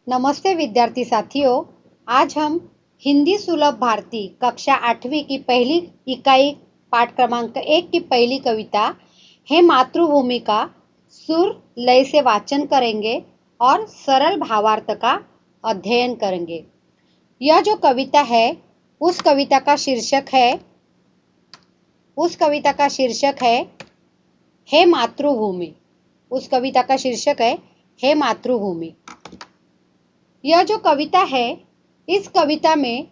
नमस्ते विद्यार्थी साथियों। आज हम हिंदी सुलभ भारती कक्षा 8वीं की पहली इकाई पाठ क्रमांक 1 की पहली कविता हे मातृभूमि का सुर लय से वाचन करेंगे और सरल भावार्थ का अध्ययन करेंगे। यह जो कविता है उस कविता का शीर्षक है हे मातृभूमि। उस कविता का शीर्षक है हे मातृभूमि। यह जो कविता है, इस कविता में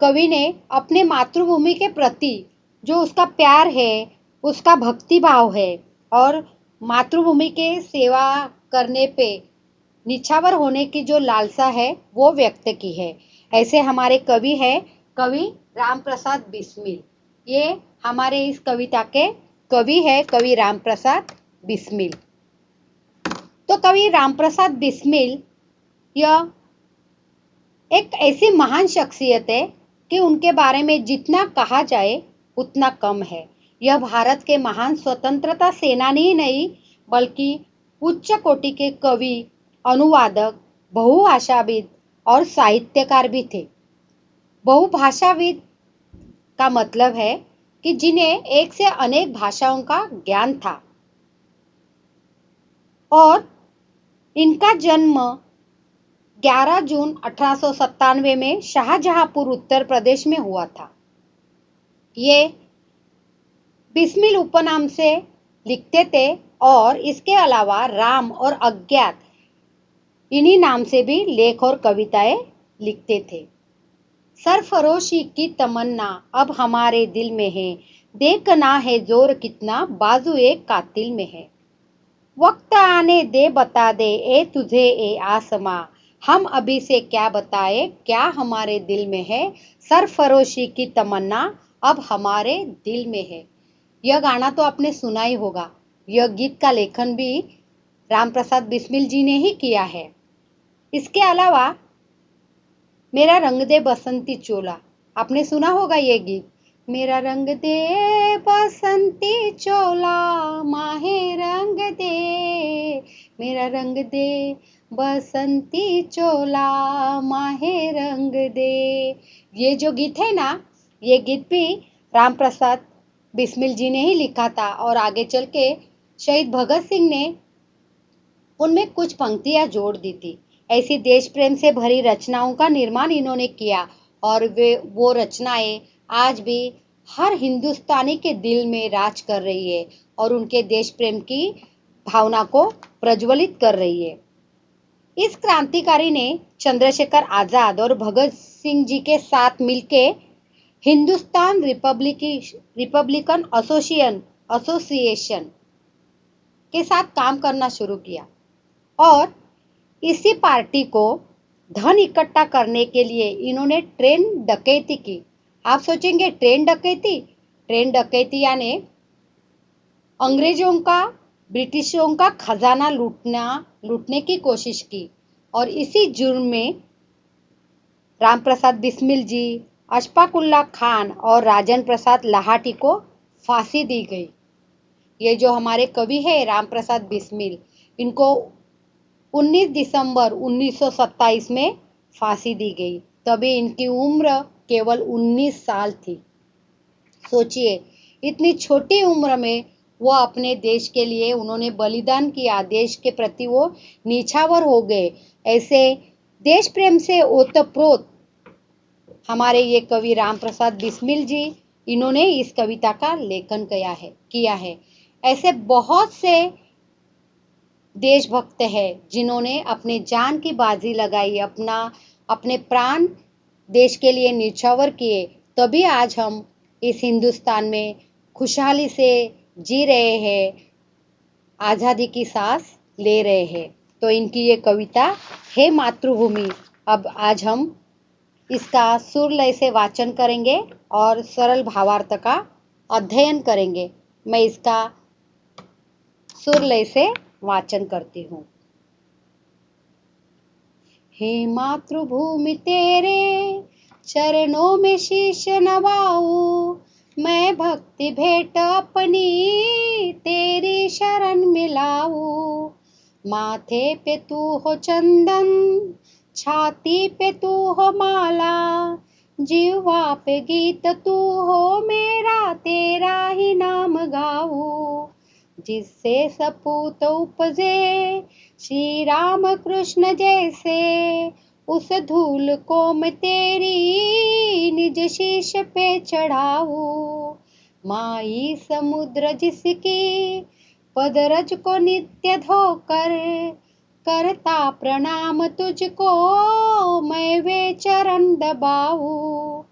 कवि ने अपने मातृभूमि के प्रति जो उसका प्यार है, उसका भक्ति भाव है और मातृभूमि के सेवा करने पे निछावर होने की जो लालसा है वो व्यक्त की है। ऐसे हमारे कवि है कवि राम प्रसाद बिस्मिल। ये हमारे इस कविता के कवि है कवि राम प्रसाद बिस्मिल। तो कवि राम प्रसाद बिस्मिल यह एक ऐसी महान शख्सियत है कि उनके बारे में जितना कहा जाए उतना कम है। यह भारत के महान स्वतंत्रता सेनानी ही नहीं बल्कि उच्च कोटि के कवि, अनुवादक, बहुभाषाविद और साहित्यकार भी थे। बहुभाषाविद का मतलब है कि जिन्हें एक से अनेक भाषाओं का ज्ञान था और इनका जन्म 11 जून 1897 में शाहजहांपुर उत्तर प्रदेश में हुआ था। ये बिस्मिल उपनाम से लिखते थे और इसके अलावा राम और अज्ञात इन्हीं नाम से भी लेख और कविताएं लिखते थे। सरफरोशी की तमन्ना अब हमारे दिल में है, देखना है जोर कितना बाजू एक कातिल में है। वक्त आने दे बता दे ए तुझे ए आसमां, हम अभी से क्या बताए क्या हमारे दिल में है, सरफरोशी की तमन्ना अब हमारे दिल में है। यह गाना तो आपने सुना ही होगा। यह गीत का लेखन भी राम प्रसाद बिस्मिल जी ने ही किया है। इसके अलावा मेरा रंग दे बसंती चोला, आपने सुना होगा ये गीत। मेरा रंग दे बसंती चोला माहे रंग दे, मेरा रंग दे बसंती चोला माहे रंग दे। ये जो गीत है ना, ये गीत भी राम प्रसाद बिस्मिल जी ने ही लिखा था और आगे चल के शहीद भगत सिंह ने उनमें कुछ पंक्तियां जोड़ दी थी। ऐसी देश प्रेम से भरी रचनाओं का निर्माण इन्होंने किया और वो रचनाएं आज भी हर हिंदुस्तानी के दिल में राज कर रही है और उनके देश प्रेम की भावना को प्रज्वलित कर रही है। इस क्रांतिकारी ने चंद्रशेखर आजाद और भगत सिंह जी के साथ मिलके हिंदुस्तान रिपब्लिकन एसोसिएशन के साथ काम करना शुरू किया और इसी पार्टी को धन इकट्ठा करने के लिए इन्होंने ट्रेन डकैती की। आप सोचेंगे ट्रेन डकैती यानी अंग्रेजों का ब्रिटिशों का खजाना लूटने की कोशिश की और इसी जुर्म में राम प्रसाद बिस्मिल जी, अशफाक उल्लाह खान और राजन प्रसाद लाहाटी को फांसी दी गई। ये जो हमारे कवि है राम प्रसाद बिस्मिल, इनको 19 दिसंबर 1927 में फांसी दी गई। तभी इनकी उम्र केवल 19 साल थी। सोचिए इतनी छोटी उम्र में वो अपने देश के लिए उन्होंने बलिदान किया, देश के प्रति वो निछावर हो गए। ऐसे देश प्रेम से ओतप्रोत हमारे ये कवि राम प्रसाद बिस्मिल जी, इन्होंने इस कविता का लेखन किया है। ऐसे बहुत से देशभक्त है जिन्होंने अपने जान की बाजी लगाई, अपने प्राण देश के लिए निछावर किए, तभी आज हम इस हिंदुस्तान में खुशहाली से जी रहे हैं, आज़ादी की सांस ले रहे हैं। तो इनकी ये कविता हे मातृभूमि, अब आज हम इसका सुर लय से वाचन करेंगे और सरल भावार्थ का अध्ययन करेंगे। मैं इसका सुर लय से वाचन करती हूँ। हे मातृभूमि तेरे चरणों में शीश नवाऊं, मैं भक्ति भेंट अपनी तेरी शरण मिलाऊं। माथे पे तू हो चंदन छाती पे तू हो माला, जीवा पे गीत तू हो मेरा, तेरा ही नाम गाऊं। जिससे सपूत उपजे श्री राम कृष्ण जैसे, उस धूल को मैं तेरी निज शीश पे चढ़ाऊं। माई समुद्र जिसकी पदरज को नित्य धोकर, करता प्रणाम तुझको मैं वे चरण दबाऊं।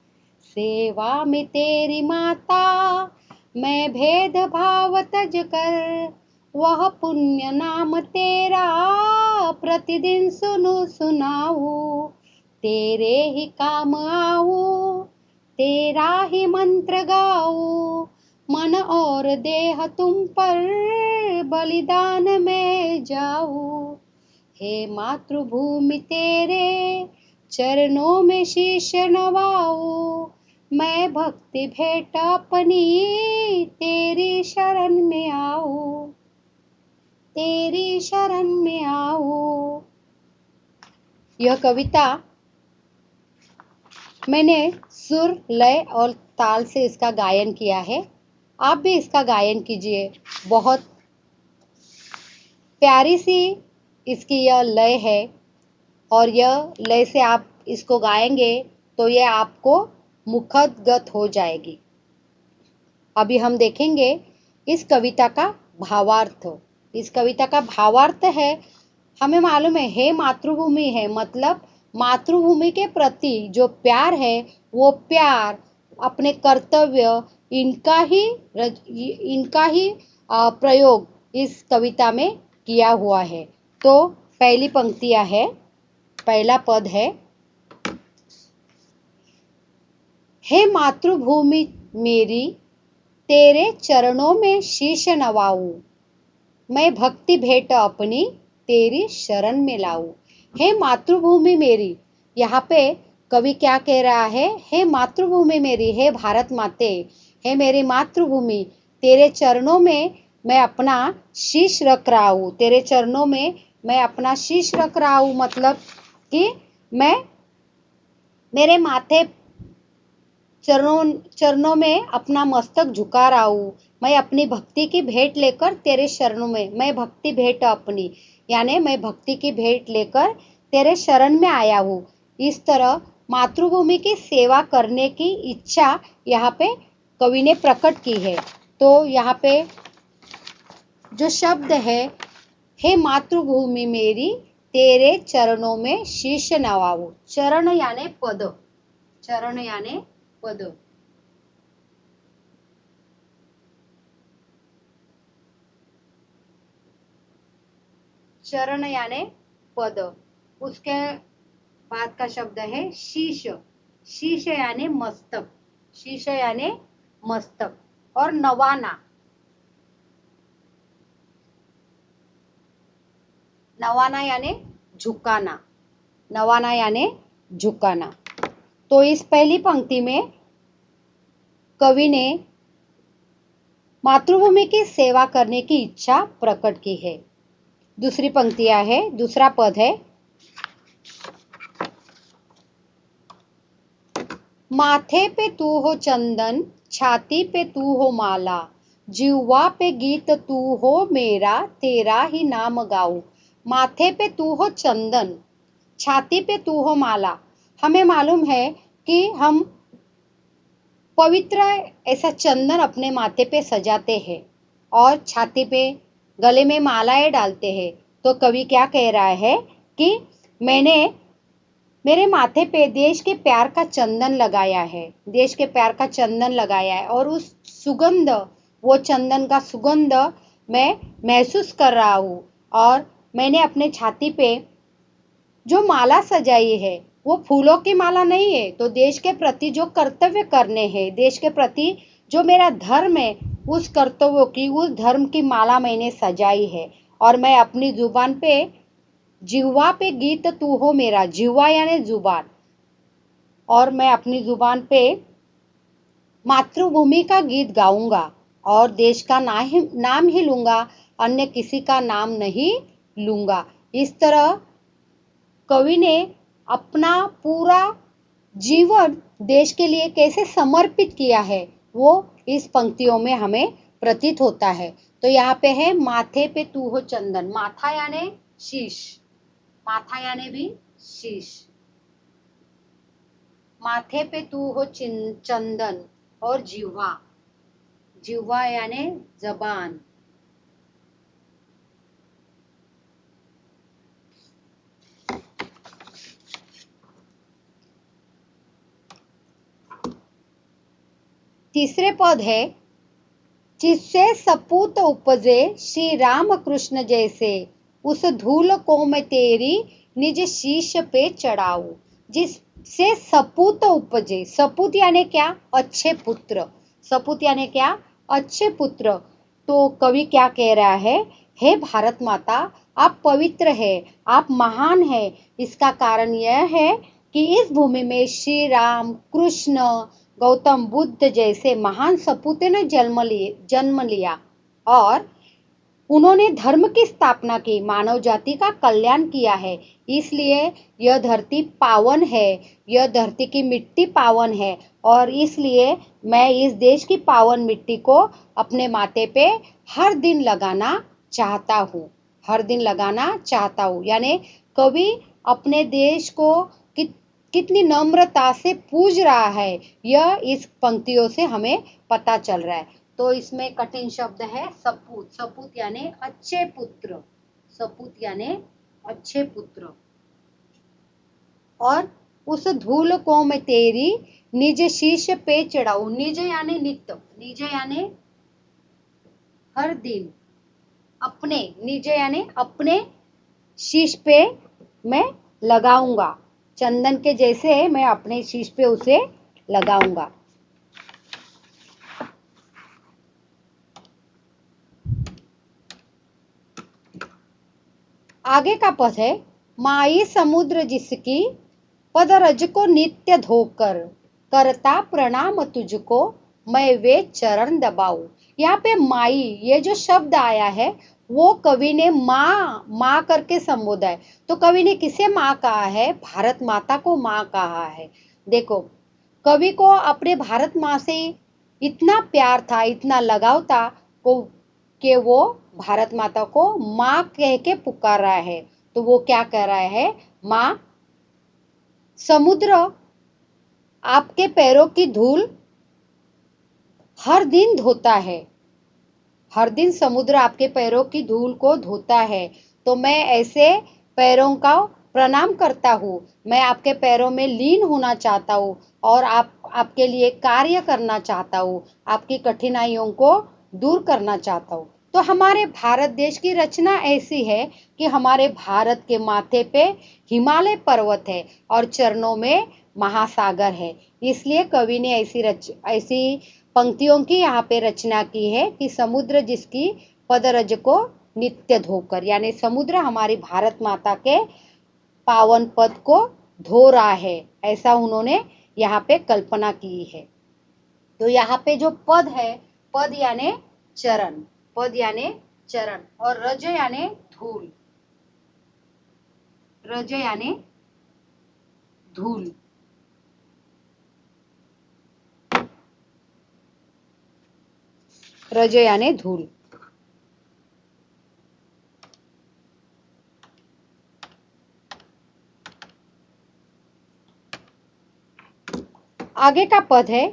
सेवा में तेरी माता मैं भेद भाव तज कर, वह पुण्य नाम तेरा प्रतिदिन सुनु सुनाऊं। तेरे ही काम आऊं, तेरा ही मंत्र गाऊं, मन और देह तुम पर बलिदान में जाऊं। हे मातृभूमि तेरे चरणों में शीश नवाऊं, मैं भक्ति भेंट अपनी तेरी शरण में आऊं, तेरी शरण में आऊं। यह कविता मैंने सुर, लय और ताल से इसका गायन किया है। आप भी इसका गायन कीजिए। बहुत प्यारी सी इसकी यह लय है और यह लय से आप इसको गाएंगे तो यह आपको मुखगत हो जाएगी। अभी हम देखेंगे इस कविता का भावार्थ। इस कविता का भावार्थ है, हमें मालूम है हे मातृभूमि है, मतलब मातृभूमि के प्रति जो प्यार है वो प्यार अपने कर्तव्य इनका ही प्रयोग इस कविता में किया हुआ है। तो पहली पंक्तियां है, पहला पद है, हे मातृभूमि मेरी तेरे चरणों में शीश नवाऊं, मैं भक्ति भेंट अपनी तेरी शरण में लाऊं। हे मातृभूमि मेरी, यहाँ पे कवि क्या कह रहा है, हे मातृभूमि मेरी, हे भारत माते, हे मेरी मातृभूमि, तेरे चरणों में मैं अपना शीश रख रहा हूँ। तेरे चरणों में मैं अपना शीश रख रहा हूँ, मतलब कि मैं मेरे माथे चरणों में अपना मस्तक झुका रहा हूँ। मैं अपनी भक्ति की भेंट लेकर तेरे शरणों में, मैं भक्ति भेंट अपनी, यानी मैं भक्ति की भेंट लेकर तेरे शरण में आया हूँ। इस तरह मातृभूमि की सेवा करने की इच्छा यहाँ पे कवि ने प्रकट की है। तो यहाँ पे जो शब्द है, हे मातृभूमि मेरी तेरे चरणों में शीश नवाऊं, चरण यानी पद, चरण यानी पद, चरण यानी पद। उसके बाद का शब्द है शीश, शीश यानी मस्तक, शीश यानी मस्तक। और नवाना, नवाना यानी झुकाना, नवाना यानी झुकाना। तो इस पहली पंक्ति में कवि ने मातृभूमि की सेवा करने की इच्छा प्रकट की है। दूसरी पंक्तियां है, दूसरा पद है, माथे पे तू हो चंदन, छाती पे तू हो माला, जिह्वा पे गीत तू हो मेरा, तेरा ही नाम गाऊं। माथे पे तू हो चंदन, छाती पे तू हो माला। हमें मालूम है कि हम पवित्र ऐसा चंदन अपने माथे पे सजाते हैं और छाती पे, गले में मालाएं डालते हैं। तो कवि क्या कह रहा है कि मैंने मेरे माथे पे देश के प्यार का चंदन लगाया है, देश के प्यार का चंदन लगाया है, और उस सुगंध, वो चंदन का सुगंध मैं महसूस कर रहा हूँ। और मैंने अपने छाती पे जो माला सजाई है वो फूलों की माला नहीं है, तो देश के प्रति जो कर्तव्य करने हैं, देश के प्रति जो मेरा धर्म है, उस कर्तव्यों की, उस धर्म की माला मैंने सजाई है। और मैं अपनी जुबान पे, जिह्वा पे गीत तू हो मेरा, जिह्वा यानी जुबान, और मैं अपनी जुबान पे मातृभूमि का गीत गाऊंगा और देश का नाम ही लूंगा, अन्य किसी का नाम नहीं लूंगा। इस तरह कवि ने अपना पूरा जीवन देश के लिए कैसे समर्पित किया है वो इस पंक्तियों में हमें प्रतीत होता है। तो यहाँ पे है माथे पे तू हो चंदन, माथा यानी शीश, माथा यानी भी शीश, माथे पे तू हो चंदन, और जिह्वा, जिह्वा यानी जबान, तीसरे पद है जिससे सपूत उपजे श्री राम कृष्ण जैसे, उस धूल को मैं तेरी निज शीश पे चढ़ाऊं। जिससे सपूत उपजे, सपूत यानी क्या, अच्छे पुत्र, सपूत यानी क्या, अच्छे पुत्र। तो कवि क्या कह रहा है, हे भारत माता आप पवित्र है, आप महान है। इसका कारण यह है कि इस भूमि में श्री राम कृष्ण गौतम बुद्ध जैसे महान सपूतों ने जन्म लिया और उन्होंने धर्म की स्थापना की, मानव जाति का कल्याण किया है। इसलिए यह धरती पावन है, यह धरती की मिट्टी पावन है, और इसलिए मैं इस देश की पावन मिट्टी को अपने माथे पे हर दिन लगाना चाहता हूँ, हर दिन लगाना चाहता हूँ। यानी कवि अपने देश को कितनी नम्रता से पूज रहा है, यह इस पंक्तियों से हमें पता चल रहा है। तो इसमें कठिन शब्द है सपूत, सपूत यानी अच्छे पुत्र, सपूत यानी अच्छे पुत्र। और उस धूल को मैं तेरी निज शीश पे चढ़ाऊं, निज यानी नित्य, निज यानी हर दिन, अपने, निज यानी अपने शीश पे मैं लगाऊंगा, चंदन के जैसे मैं अपने शीश पे उसे लगाऊंगा। आगे का पद है माई समुद्र जिसकी पदरज को नित्य धोकर, करता प्रणाम तुझको मैं वे चरण दबाऊं। यहाँ पे माई, ये जो शब्द आया है वो कवि ने माँ करके संबोधा है। तो कवि ने किसे माँ कहा है, भारत माता को माँ कहा है। देखो, कवि को अपने भारत माँ से इतना प्यार था, इतना लगाव था को कि वो भारत माता को माँ कह के पुकार रहा है। तो वो क्या कह रहा है, माँ समुद्र आपके पैरों की धूल हर दिन धोता है, हर दिन समुद्र आपके पैरों की धूल को धोता है। तो मैं ऐसे पैरों का प्रणाम करता हूँ, मैं आपके पैरों में लीन होना चाहता हूँ और आपके लिए कार्य करना चाहता हूँ, आपकी कठिनाइयों को दूर करना चाहता हूँ। तो हमारे भारत देश की रचना ऐसी है कि हमारे भारत के माथे पे हिमालय पर्वत है और चरणों में महासागर है। इसलिए कवि ने ऐसी पंक्तियों की यहाँ पे रचना की है कि समुद्र जिसकी पदरज को नित्य धोकर, यानी समुद्र हमारी भारत माता के पावन पद को धो रहा है, ऐसा उन्होंने यहाँ पे कल्पना की है। तो यहाँ पे जो पद है, पद यानी चरण, पद यानी चरण, और रज यानी धूल, रज यानी धूल। रज यानी धूल। आगे का पद है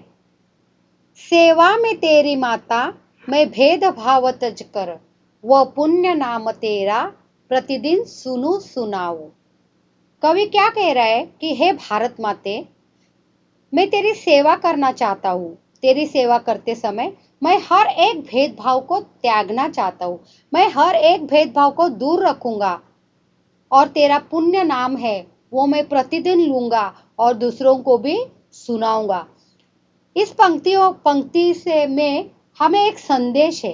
सेवा में तेरी माता मैं भेद भाव तज कर, वह पुण्य नाम तेरा प्रतिदिन सुनू सुनाऊ। कवि क्या कह रहा है कि हे भारत माते, मैं तेरी सेवा करना चाहता हूँ, तेरी सेवा करते समय मैं हर एक भेदभाव को त्यागना चाहता हूँ, मैं हर एक भेदभाव को दूर रखूंगा और तेरा पुण्य नाम है वो मैं प्रतिदिन लूंगा और दूसरों को भी सुनाऊंगा। इस पंक्ति से में हमें एक संदेश है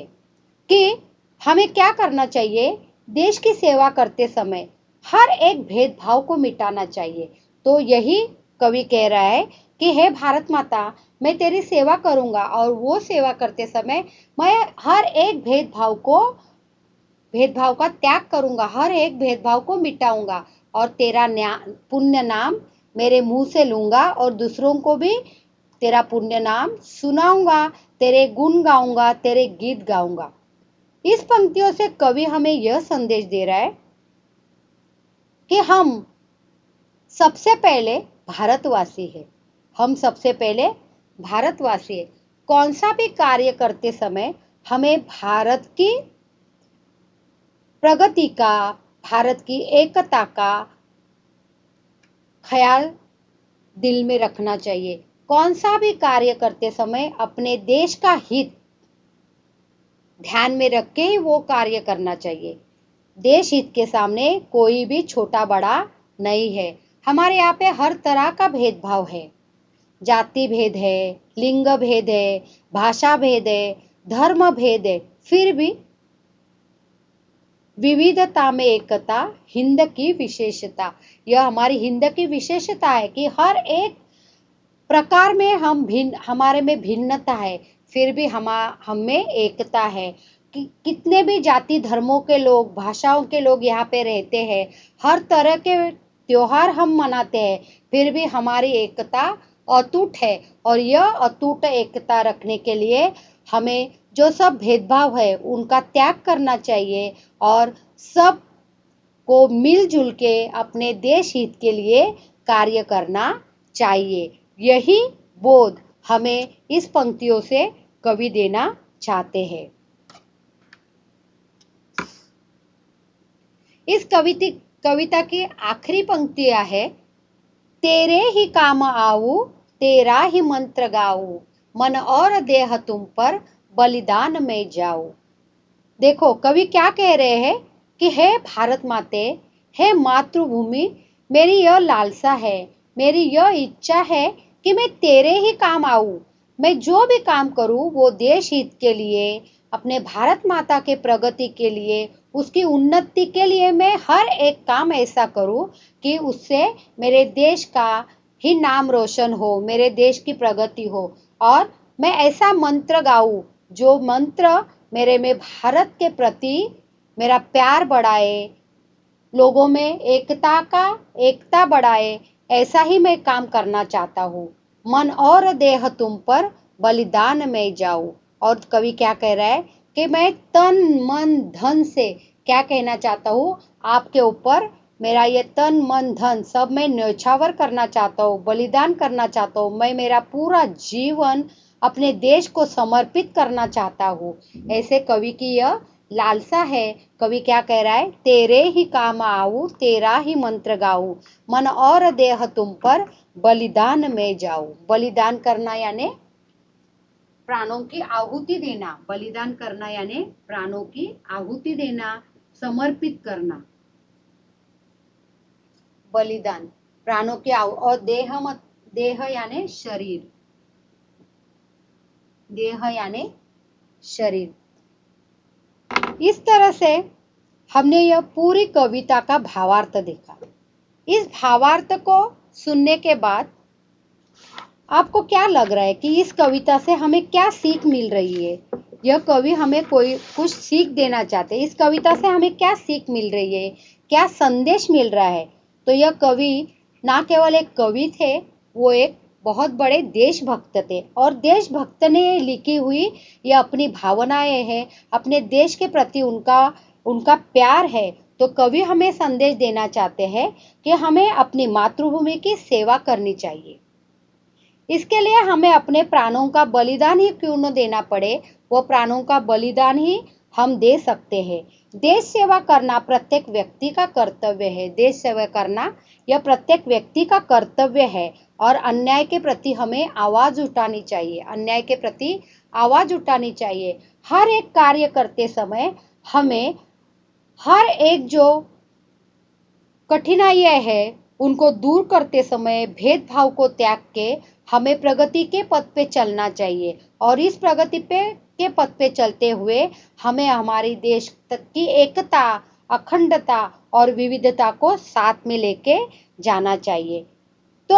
कि हमें क्या करना चाहिए, देश की सेवा करते समय हर एक भेदभाव को मिटाना चाहिए। तो यही कवि कह रहा है कि हे भारत माता, मैं तेरी सेवा करूंगा और वो सेवा करते समय मैं हर एक भेदभाव का त्याग करूंगा, हर एक भेदभाव को मिटाऊंगा और तेरा पुण्य नाम मेरे मुंह से लूंगा और दूसरों को भी तेरा पुण्य नाम सुनाऊंगा, तेरे गुण गाऊंगा, तेरे गीत गाऊंगा। इस पंक्तियों से कवि हमें यह संदेश दे रहा है कि हम सबसे पहले भारतवासी है। हम सबसे पहले भारतवासी है। कौन सा भी कार्य करते समय हमें भारत की प्रगति का, भारत की एकता का ख्याल दिल में रखना चाहिए। कौन सा भी कार्य करते समय अपने देश का हित ध्यान में रख के ही वो कार्य करना चाहिए। देश हित के सामने कोई भी छोटा बड़ा नहीं है। हमारे यहाँ पे हर तरह का भेदभाव है, जाति भेद है, लिंग भेद है, भाषा भेद है, धर्म भेद है, फिर भी विविधता में एकता, हिंद की विशेषता। यह हमारी हिंद की विशेषता है कि हर एक प्रकार में हमारे में भिन्नता है, फिर भी हम में एकता है। कितने भी जाति धर्मों के लोग, भाषाओं के लोग यहाँ पे रहते हैं, हर तरह के त्योहार हम मनाते हैं, फिर भी हमारी एकता अटूट है। और यह अटूट एकता रखने के लिए हमें जो सब भेदभाव है उनका त्याग करना चाहिए और सब को मिलजुल के अपने देश हित के लिए कार्य करना चाहिए। यही बोध हमें इस पंक्तियों से कवि देना चाहते हैं। इस कविता की आखिरी पंक्तियां है, तेरे ही काम आऊं, तेरा ही मंत्र गाऊं, मन और देह तुम पर बलिदान में जाऊं। देखो कवि क्या कह रहे हैं कि हे भारत माते, हे मातृभूमि, मेरी यह लालसा है, मेरी यह इच्छा है कि मैं तेरे ही काम आऊं। मैं जो भी काम करूं वो देश हित के लिए, अपने भारत माता के प्रगति के लिए, उसकी उन्नति के लिए मैं हर एक काम ऐसा करूं कि उससे मेरे देश का ही नाम रोशन हो, मेरे देश की प्रगति हो। और मैं ऐसा मंत्र गाऊं जो मंत्र मेरे में भारत के प्रति मेरा प्यार बढ़ाए, लोगों में एकता बढ़ाए। ऐसा ही मैं काम करना चाहता हूँ। मन और देह तुम पर बलिदान में जाऊं। और कवि क्या कह रहा है कि मैं तन मन धन से क्या कहना चाहता हूँ, आपके ऊपर मेरा ये तन मन धन सब मैं न्यौछावर करना चाहता हूँ, बलिदान करना चाहता हूँ। मैं मेरा पूरा जीवन अपने देश को समर्पित करना चाहता हूँ। ऐसे कवि की यह लालसा है। कवि क्या कह रहा है, तेरे ही काम आऊं, तेरा ही मंत्र गाऊं, मन और देह तुम पर बलिदान में जाऊं। बलिदान करना यानी प्राणों की आहुति देना। बलिदान करना यानी प्राणों की आहुति देना, समर्पित करना। बलिदान प्राणों की और देह यानी शरीर, देह यानी शरीर। इस तरह से हमने यह पूरी कविता का भावार्थ देखा। इस भावार्थ को सुनने के बाद आपको क्या लग रहा है कि इस कविता से हमें क्या सीख मिल रही है? यह कवि हमें कुछ सीख देना चाहते हैं। इस कविता से हमें क्या सीख मिल रही है, क्या संदेश मिल रहा है? तो यह कवि ना केवल एक कवि थे, वो एक बहुत बड़े देशभक्त थे। और देशभक्त ने लिखी हुई ये अपनी भावनाएं हैं, अपने देश के प्रति उनका प्यार है। तो कवि हमें संदेश देना चाहते हैं कि हमें अपनी मातृभूमि की सेवा करनी चाहिए। इसके लिए हमें अपने प्राणों का बलिदान ही क्यों न देना पड़े, वो प्राणों का बलिदान ही हम दे सकते हैं। देश सेवा करना प्रत्येक व्यक्ति का कर्तव्य है। देश सेवा करना यह प्रत्येक व्यक्ति का कर्तव्य है। और अन्याय के प्रति हमें आवाज उठानी चाहिए, अन्याय के प्रति आवाज उठानी चाहिए। हर एक कार्य करते समय हमें हर एक जो कठिनाइयां है उनको दूर करते समय भेदभाव को त्याग के हमें प्रगति के पथ पे चलना चाहिए। और इस प्रगति के पथ पे चलते हुए हमें हमारी देश की एकता, अखंडता और विविधता को साथ में लेके जाना चाहिए। तो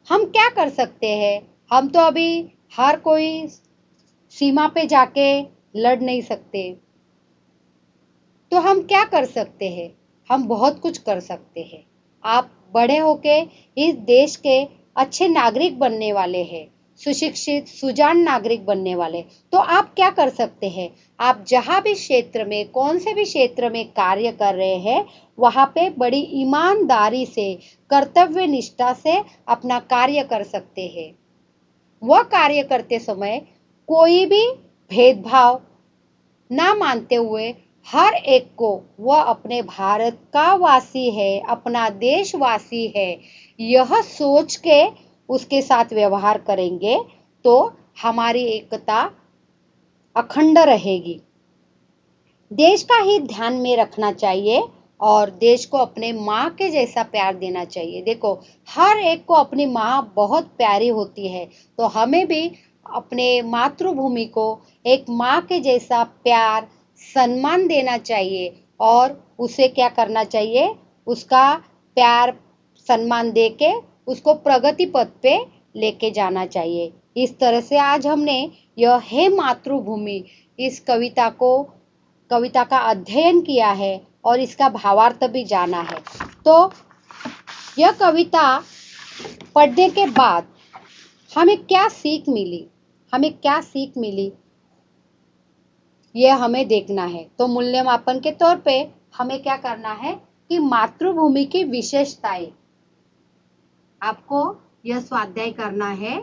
हम क्या कर सकते हैं? हम तो अभी हर कोई सीमा पे जाके लड़ नहीं सकते, तो हम क्या कर सकते हैं? हम बहुत कुछ कर सकते हैं। आप बड़े होके इस देश के अच्छे नागरिक बनने वाले हैं, सुशिक्षित सुजान नागरिक बनने वाले। तो आप क्या कर सकते हैं? आप जहाँ भी क्षेत्र में, कौन से भी क्षेत्र में कार्य कर रहे हैं, वहाँ पे बड़ी ईमानदारी से, कर्तव्य निष्ठा से अपना कार्य कर सकते हैं। वह कार्य करते समय कोई भी भेदभाव ना मानते हुए हर एक को वह अपने भारत का वासी है, अपना देशवासी है, यह सोच के उसके साथ व्यवहार करेंगे तो हमारी एकता अखंड रहेगी। देश का ही ध्यान में रखना चाहिए और देश को अपने माँ के जैसा प्यार देना चाहिए। देखो, हर एक को अपनी माँ बहुत प्यारी होती है, तो हमें भी अपने मातृभूमि को एक माँ के जैसा प्यार, सम्मान देना चाहिए और उसे क्या करना चाहिए? उसका प्यार, सम्मान दे के उसको प्रगति पथ पे लेके जाना चाहिए। इस तरह से आज हमने यह हे मातृभूमि इस कविता का अध्ययन किया है और इसका भावार्थ भी जाना है। तो यह कविता पढ़ने के बाद हमें क्या सीख मिली, यह हमें देखना है। तो मूल्यमापन के तौर पे हमें क्या करना है कि मातृभूमि की विशेषताएं, आपको यह स्वाध्याय करना है।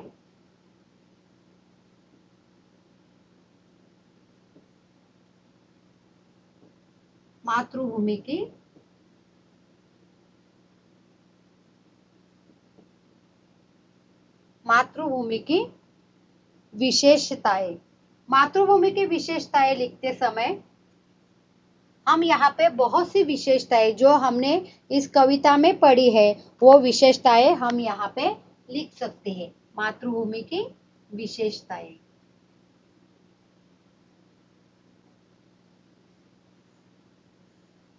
मातृभूमि की विशेषताएं। मातृभूमि की विशेषताएं लिखते समय हम यहाँ पे बहुत सी विशेषताएं जो हमने इस कविता में पढ़ी है, वो विशेषताएं हम यहाँ पे लिख सकते हैं। मातृभूमि की विशेषताएं,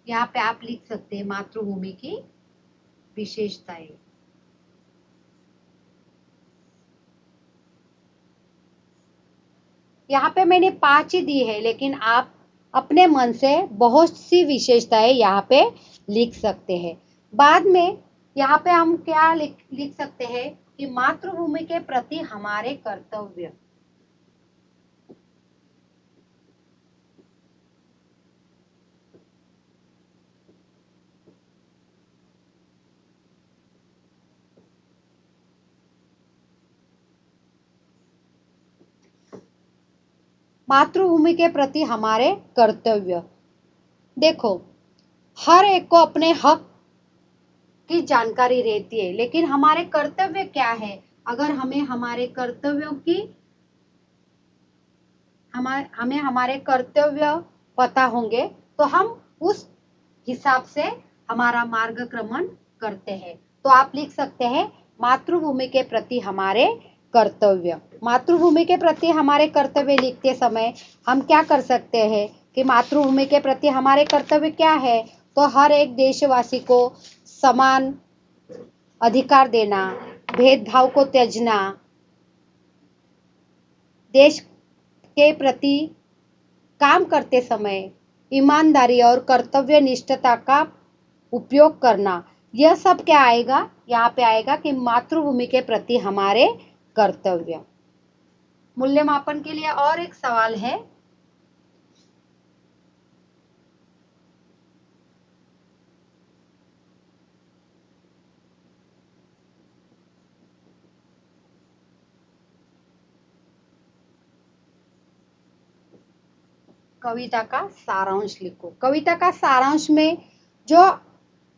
यहाँ पे आप लिख सकते हैं मातृभूमि की विशेषताएं। यहाँ पे मैंने 5 ही दी है, लेकिन आप अपने मन से बहुत सी विशेषताएं यहाँ पे लिख सकते हैं। बाद में यहाँ पे हम क्या लिख सकते हैं कि मातृभूमि के प्रति हमारे कर्तव्य। मातृभूमि के प्रति हमारे कर्तव्य। देखो, हर एक को अपने हक की जानकारी रहती है, लेकिन हमारे कर्तव्य क्या है? अगर हमें हमारे कर्तव्यों की हमें हमारे कर्तव्य पता होंगे तो हम उस हिसाब से हमारा मार्गक्रमण करते हैं। तो आप लिख सकते हैं मातृभूमि के प्रति हमारे कर्तव्य। मातृभूमि के प्रति हमारे कर्तव्य लिखते समय हम क्या कर सकते हैं कि मातृभूमि के प्रति हमारे कर्तव्य क्या है? तो हर एक देशवासी को समान अधिकार देना, भेदभाव को त्यागना, देश के प्रति काम करते समय ईमानदारी और कर्तव्य निष्ठता का उपयोग करना। यह सब क्या आएगा? यहाँ पे आएगा कि मातृभूमि के प्रति हमारे कर्तव्य। मूल्यमापन के लिए और एक सवाल है। कविता का सारांश लिखो। कविता का सारांश में जो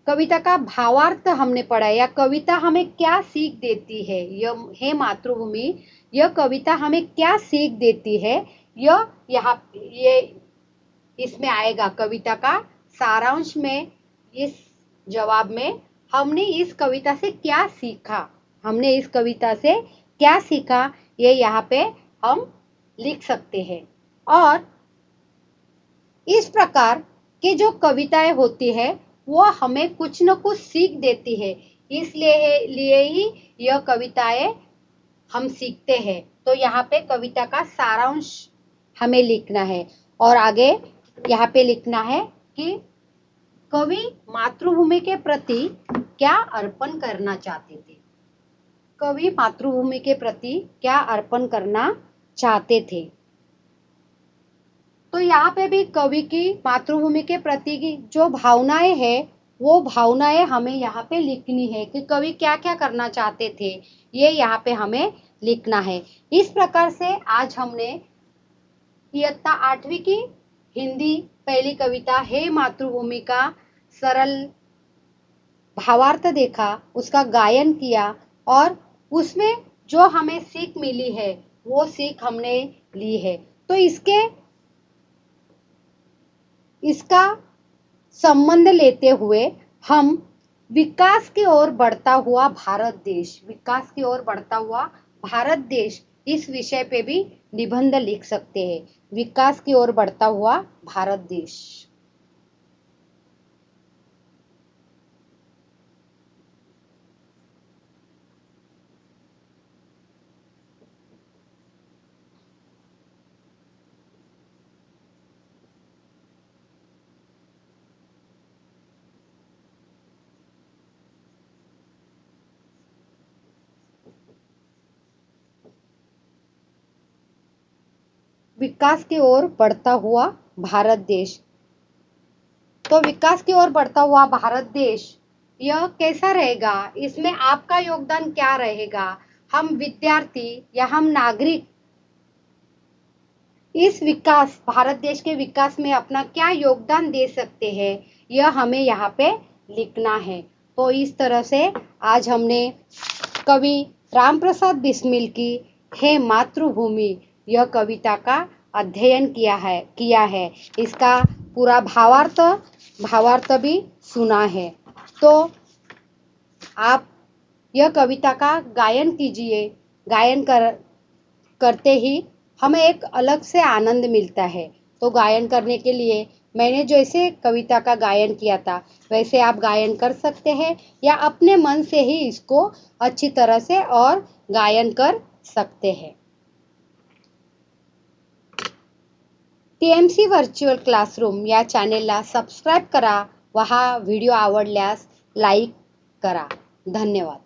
कविता का भावार्थ हमने पढ़ा या कविता हमें क्या सीख देती है, यह हे मातृभूमि, यह कविता हमें क्या सीख देती है, यह यहाँ ये इसमें आएगा। कविता का सारांश में, इस जवाब में हमने इस कविता से क्या सीखा, ये यहाँ पे हम लिख सकते हैं। और इस प्रकार की जो कविताएं होती है वो हमें कुछ न कुछ सीख देती है, इसलिए ही यह कविताएं हम सीखते हैं। तो यहाँ पे कविता का सारांश हमें लिखना है और आगे यहाँ पे लिखना है कि कवि मातृभूमि के प्रति क्या अर्पण करना चाहते थे? कवि मातृभूमि के प्रति क्या अर्पण करना चाहते थे? तो यहाँ पे भी कवि की मातृभूमि के प्रति की जो भावनाएं हैं, वो भावनाएं हमें यहाँ पे लिखनी है कि कवि क्या क्या करना चाहते थे, ये यहाँ पे हमें लिखना है। इस प्रकार से आज हमने इयत्ता 8वीं की हिंदी पहली कविता हे मातृभूमि का सरल भावार्थ देखा, उसका गायन किया और उसमें जो हमें सीख मिली है वो सीख हमने ली है। तो इसका संबंध लेते हुए हम विकास की ओर बढ़ता हुआ भारत देश, विकास की ओर बढ़ता हुआ भारत देश, इस विषय पे भी निबंध लिख सकते हैं। विकास की ओर बढ़ता हुआ भारत देश। विकास की ओर बढ़ता हुआ भारत देश। तो विकास की ओर बढ़ता हुआ भारत देश यह कैसा रहेगा, इसमें आपका योगदान क्या रहेगा? हम विद्यार्थी या हम नागरिक इस विकास, भारत देश के विकास में अपना क्या योगदान दे सकते हैं, यह हमें यहाँ पे लिखना है। तो इस तरह से आज हमने कवि रामप्रसाद बिस्मिल की हे मातृभूमि यह कविता का अध्ययन किया है। इसका पूरा भावार्थ भी सुना है। तो आप यह कविता का गायन कीजिए। गायन करते ही हमें एक अलग से आनंद मिलता है। तो गायन करने के लिए मैंने जैसे कविता का गायन किया था वैसे आप गायन कर सकते हैं या अपने मन से ही इसको अच्छी तरह से और गायन कर सकते हैं। TMC व्हर्च्युअल क्लासरूम या चॅनेलला सबस्क्राईब करा. व्हिडिओ आवडल्यास लाईक करा. धन्यवाद.